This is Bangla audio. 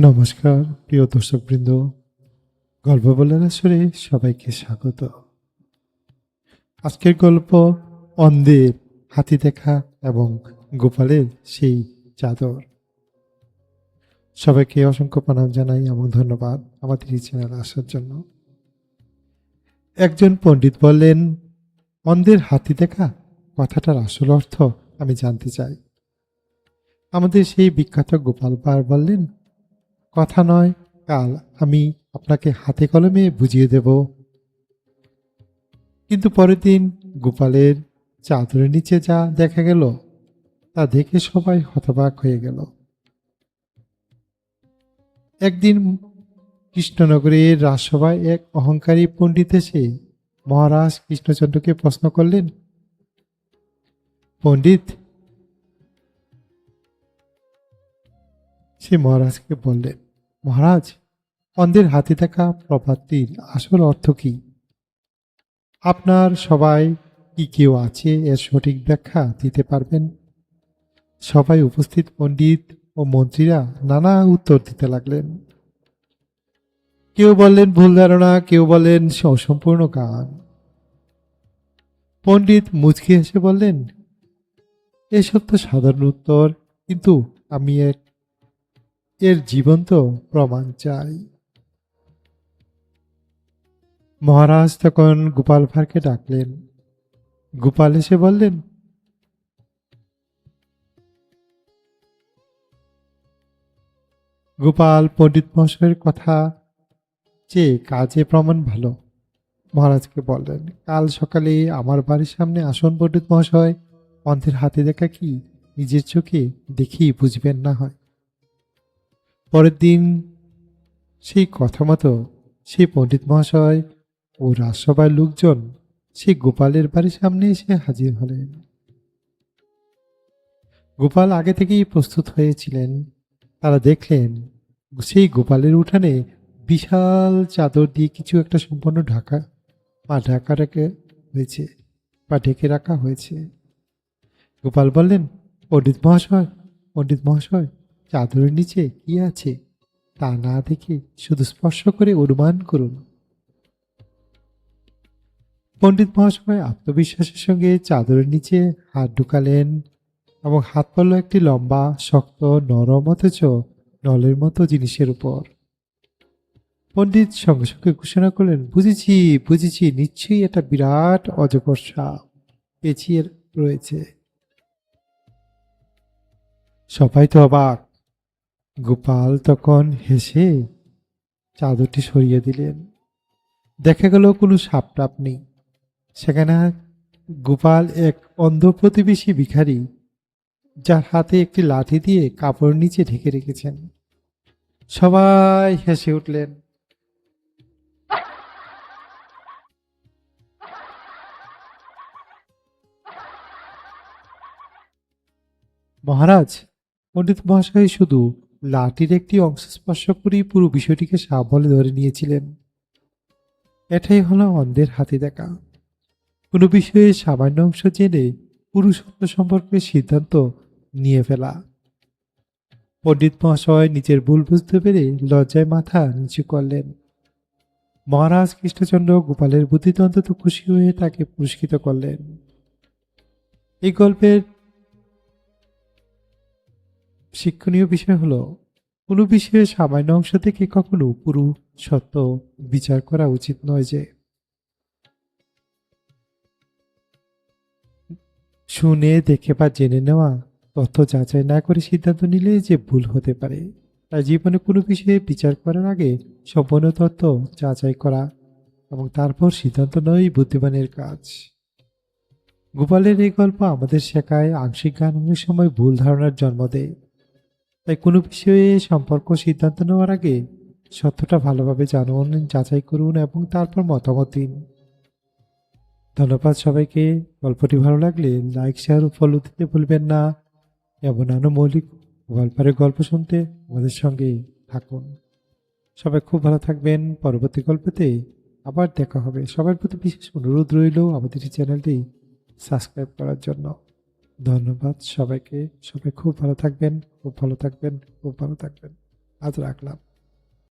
নমস্কার প্রিয় দর্শকবৃন্দ, গল্প বলার আসরে সবাইকে স্বাগত। আজকের গল্প অন্ধের হাতি দেখা এবং গোপালের সেই চাদর। সবাইকে অসংখ্য প্রণাম জানাই এবং ধন্যবাদ আমাদের এই চ্যানেলে আসার জন্য। একজন পণ্ডিত বললেন, অন্ধের হাতি দেখা কথাটার আসল অর্থ আমি জানতে চাই। আমাদের সেই বিখ্যাত গোপাল ভাঁড় বললেন, কথা নয়, কাল আমি আপনাকে হাতে কলমে বুঝিয়ে দেব। কিন্তু পরের দিন গোপালের চাদরের নিচে যা দেখা গেল তা দেখে সবাই হতবাক হয়ে গেল। একদিন কৃষ্ণনগরের রাজসভায় এক অহংকারী পণ্ডিত এসে মহারাজ কৃষ্ণচন্দ্রকে প্রশ্ন করলেন। পণ্ডিত সে মহারাজকে বললেন, মহারাজ, অন্ধের হাতে দেখা প্রবাদটির আসল অর্থ কি? আপনার সবাই কি কেউ আছে এর সঠিক ব্যাখ্যা দিতে পারবেন? সবাই উপস্থিত পণ্ডিত ও মন্ত্রীরা নানা উত্তর দিতে লাগলেন। কেউ বললেন ভুল ধারণা, কেউ বললেন অসম্পূর্ণ গান। পণ্ডিত মুচকি হেসে বললেন, এসব তো সাধারণ উত্তর, কিন্তু আমি এর জীবন্ত প্রমাণ চাই। মহারাজ তখন গোপাল ভাঁড়কে ডাকলেন। গোপাল এসে বললেন, গোপাল, পণ্ডিত মহাশয়ের কথা চেয়ে কাজে প্রমাণ ভালো। মহারাজকে বললেন, কাল সকালে আমার বাড়ির সামনে আসন পণ্ডিত মহাশয়। অন্ধের হাতে দেখা কি নিজের চোখে দেখেই বুঝবেন না হয়? পরের দিন সেই কথা মতো সেই পণ্ডিত মহাশয় ও রাজসভার লোকজন সেই গোপালের বাড়ির সামনে এসে হাজির হলেন। গোপাল আগে থেকেই প্রস্তুত হয়েছিলেন। তারা দেখলেন সেই গোপালের উঠানে বিশাল চাদর দিয়ে কিছু একটা সম্পূর্ণ ঢাকা হয়েছে বা ঢেকে রাখা হয়েছে। গোপাল বললেন, পণ্ডিত মহাশয়, পণ্ডিত মহাশয়, চাদরের নিচে কি আছে তা না দেখে শুধু স্পর্শ করে অনুমান করুন। পণ্ডিত মহাশয় আত্মবিশ্বাসের সঙ্গে চাদরের নিচে হাত ঢুকালেন এবং হাত পড়ল একটি লম্বা, শক্ত, নরম অথচ নলের মতো জিনিসের উপর। পণ্ডিত সঙ্গে সঙ্গে ঘোষণা করলেন, বুঝেছি বুঝেছি, নিশ্চয়ই এটা বিরাট অজগর সাপ পেঁচিয়ে রয়েছে। সবাই তো অবাক। গোপাল তখন হেসে চাদরটি সরিয়ে দিলেন। দেখা গেল কোনো সাপ টাপ নেই সেখানে। গোপাল এক অন্ধ প্রতিবেশী ভিখারি, যার হাতে একটি লাঠি দিয়ে কাপড় নিচে ঢেকে রেখেছেন। সবাই হেসে উঠলেন। মহারাজ, পণ্ডিত মহাশয় শুধু লাঠির একটি অংশ স্পর্শ করেই পুরো বিষয়টিকে সাপ বলে ধরে নিয়েছিলেন। এটাই হলো অন্ধের হাতে দেখা। কোনো বিষয়ে সামান্য অংশ জেনে পুরো সত্য সম্পর্কে সিদ্ধান্ত নিয়ে ফেলা। পণ্ডিত মহাশয় নিজের ভুল বুঝতে পেরে লজ্জায় মাথা নিচু করলেন। মহারাজ কৃষ্ণচন্দ্র গোপালের বুদ্ধিতে অন্তত খুশি হয়ে তাকে পুরস্কৃত করলেন। এই গল্পের শিক্ষণীয় বিষয় হলো, কোনো বিষয়ে সামান্য অংশ থেকে কখনো পুরো সত্য বিচার করা উচিত নয়। যে শুনে দেখে বা জেনে নেওয়া তথ্য যাচাই না করে সিদ্ধান্ত নিলে যে ভুল হতে পারে। তাই জীবনে কোনো বিষয়ে বিচার করার আগে সম্পূর্ণ তথ্য যাচাই করা এবং তারপর সিদ্ধান্ত নেওয়াই বুদ্ধিমানের কাজ। গোপালের এই গল্প আমাদের শেখায় আংশিক জ্ঞান অনেক সময় ভুল ধারণার জন্ম দেয়। তাই কোনো বিষয়ে সম্পর্ক সিদ্ধান্ত নেওয়ার আগে সত্যটা ভালোভাবে জানুন, যাচাই করুন এবং তারপর মতামত দিন। ধন্যবাদ সবাইকে। গল্পটি ভালো লাগলে লাইক, শেয়ার ও ফলো দিতে ভুলবেন না। এমন আরো মৌলিক গল্পের গল্প শুনতে আমাদের সঙ্গে থাকুন। সবাই খুব ভালো থাকবেন। পরবর্তী গল্পতে আবার দেখা হবে। সবার প্রতি বিশেষ অনুরোধ রইল আমাদের এই চ্যানেলটি সাবস্ক্রাইব করার জন্য। ধন্যবাদ সবাইকে। সবাই খুব ভালো থাকবেন, খুব ভালো থাকবেন, খুব ভালো থাকবেন। আজ রাখলাম।